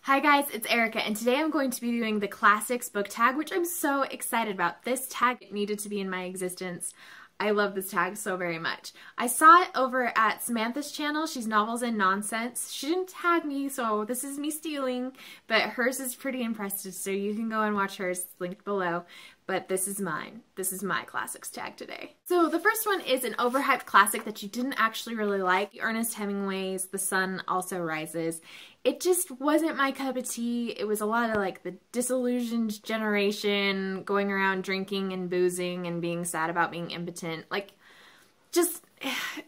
Hi guys, it's Erica, and today I'm going to be doing the classics book tag, which I'm so excited about. This tag needed to be in my existence. I love this tag so very much. I saw it over at Samantha's channel. She's Novels and Nonsense. She didn't tag me, so this is me stealing, but hers is pretty impressive, so you can go and watch hers. It's linked below. But this is mine. This is my classics tag today. So the first one is an overhyped classic that you didn't actually really like. Ernest Hemingway's The Sun Also Rises. It just wasn't my cup of tea. It was a lot of like the disillusioned generation going around drinking and boozing and being sad about being impotent. Like, just,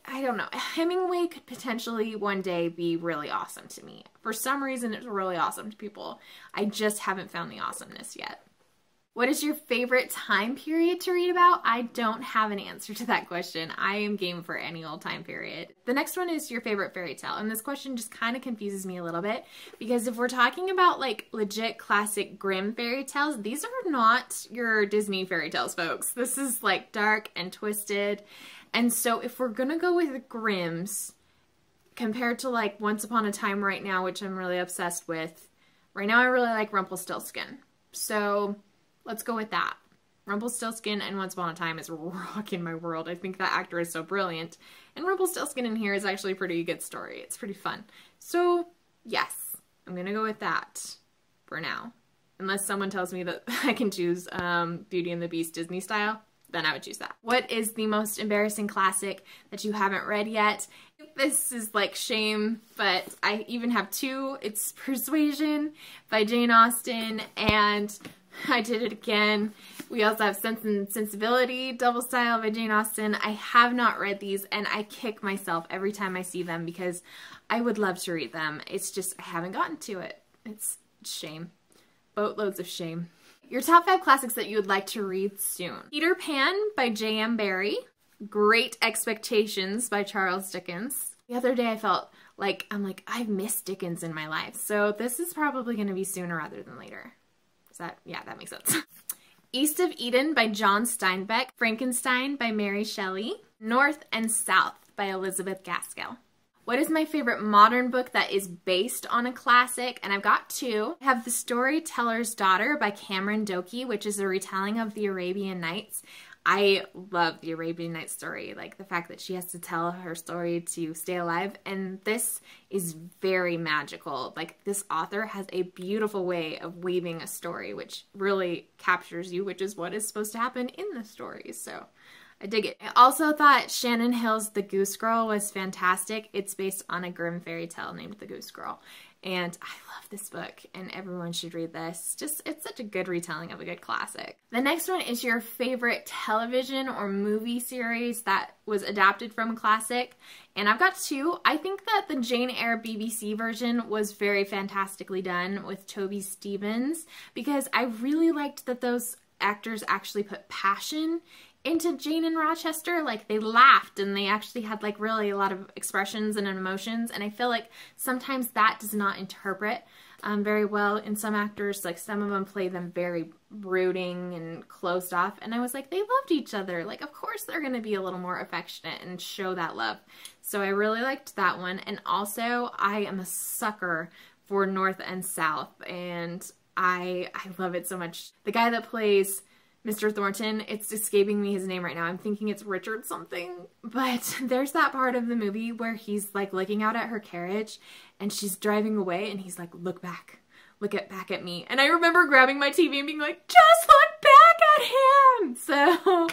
I don't know. Hemingway could potentially one day be really awesome to me. For some reason, it's really awesome to people. I just haven't found the awesomeness yet. What is your favorite time period to read about? I don't have an answer to that question. I am game for any old time period. The next one is your favorite fairy tale. And this question just kind of confuses me a little bit because if we're talking about like legit classic Grimm fairy tales, these are not your Disney fairy tales, folks. This is like dark and twisted. And so if we're gonna go with Grimm's compared to like Once Upon a Time right now, which I'm really obsessed with, right now I really like Rumpelstiltskin. So let's go with that. Rumpelstiltskin and Once Upon a Time is rocking my world. I think that actor is so brilliant. And Rumpelstiltskin in here is actually a pretty good story. It's pretty fun. So, yes, I'm gonna go with that for now. Unless someone tells me that I can choose Beauty and the Beast Disney style, then I would choose that. What is the most embarrassing classic that you haven't read yet? This is like shame, but I even have two. It's Persuasion by Jane Austen and I Did It Again. We also have Sense and Sensibility, Double Style by Jane Austen. I have not read these and I kick myself every time I see them because I would love to read them. It's just, I haven't gotten to it. It's shame. Boatloads of shame. Your top 5 classics that you would like to read soon. Peter Pan by J.M. Barrie. Great Expectations by Charles Dickens. The other day I felt like, I've missed Dickens in my life. So this is probably going to be sooner rather than later. Yeah, that makes sense. East of Eden by John Steinbeck. Frankenstein by Mary Shelley. North and South by Elizabeth Gaskell. What is my favorite modern book that is based on a classic? And I've got two. I have The Storyteller's Daughter by Cameron Doakey, which is a retelling of the Arabian Nights. I love the Arabian Nights story, like the fact that she has to tell her story to stay alive, and this is very magical. Like, this author has a beautiful way of weaving a story which really captures you, which is what is supposed to happen in the story, so I dig it. I also thought Shannon Hill's The Goose Girl was fantastic. It's based on a Grimm fairy tale named The Goose Girl. And I love this book and everyone should read this. Just, it's such a good retelling of a good classic. The next one is your favorite television or movie series that was adapted from a classic. And I've got two. I think that the Jane Eyre BBC version was very fantastically done with Toby Stephens because I really liked that those actors actually put passion into Jane and Rochester. Like, they laughed and they actually had like really a lot of expressions and emotions, and I feel like sometimes that does not interpret very well in some actors. Like, some of them play them very brooding and closed off, and I was like, they loved each other. Like, of course they're going to be a little more affectionate and show that love. So I really liked that one. And also I am a sucker for North and South, and I love it so much. The guy that plays Mr. Thornton, it's escaping me his name right now. I'm thinking it's Richard something. But there's that part of the movie where he's like looking out at her carriage and she's driving away and he's like, look back. Back at me. And I remember grabbing my TV and being like, just look back at him! So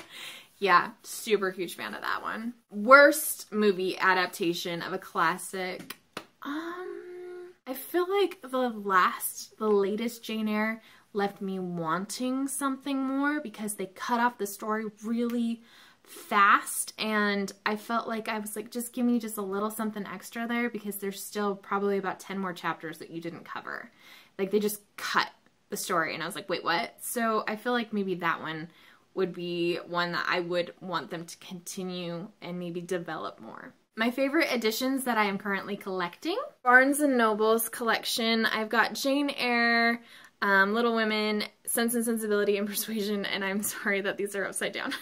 yeah, super huge fan of that one. Worst movie adaptation of a classic. I feel like the latest Jane Eyre left me wanting something more because they cut off the story really fast, and I felt like I was like, just give me just a little something extra there because there's still probably about 10 more chapters that you didn't cover. Like, they just cut the story and I was like, wait, what? So I feel like maybe that one would be one that I would want them to continue and maybe develop more. My favorite editions that I am currently collecting. Barnes & Noble's collection. I've got Jane Eyre, Little Women, Sense and Sensibility, and Persuasion, and I'm sorry that these are upside down.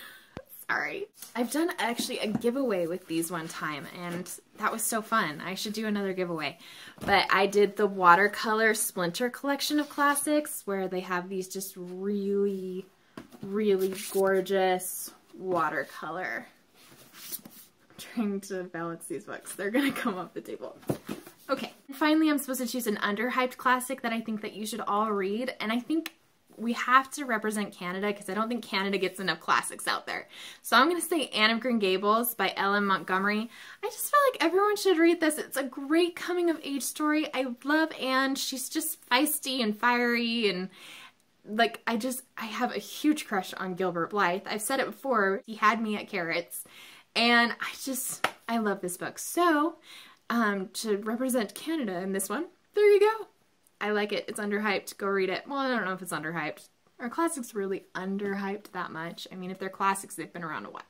Sorry. I've done actually a giveaway with these one time, and that was so fun. I should do another giveaway. But I did the watercolor Splinter collection of classics where they have these just really, really gorgeous watercolor. I'm trying to balance these books. They're gonna come off the table. Okay, and finally I'm supposed to choose an underhyped classic that I think that you should all read, and I think we have to represent Canada because I don't think Canada gets enough classics out there. So I'm going to say Anne of Green Gables by L.M. Montgomery. I just feel like everyone should read this. It's a great coming of age story. I love Anne. She's just feisty and fiery, and like I have a huge crush on Gilbert Blythe. I've said it before. He had me at carrots, and I love this book. So to represent Canada in this one, there you go. I like it. It's underhyped. Go read it. Well, I don't know if it's underhyped. Are classics really underhyped that much? I mean, if they're classics, they've been around a while.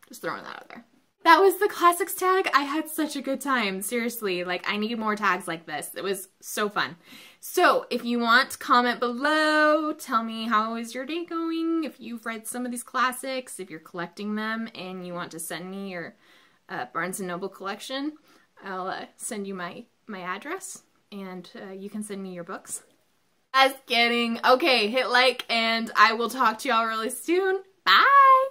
Just throwing that out there. That was the classics tag. I had such a good time. Seriously, like I need more tags like this. It was so fun. So if you want, comment below. Tell me how is your day going. If you've read some of these classics, if you're collecting them and you want to send me your Barnes & Noble collection, I'll send you my address. And you can send me your books. Just kidding. Okay, hit like, and I will talk to y'all really soon. Bye!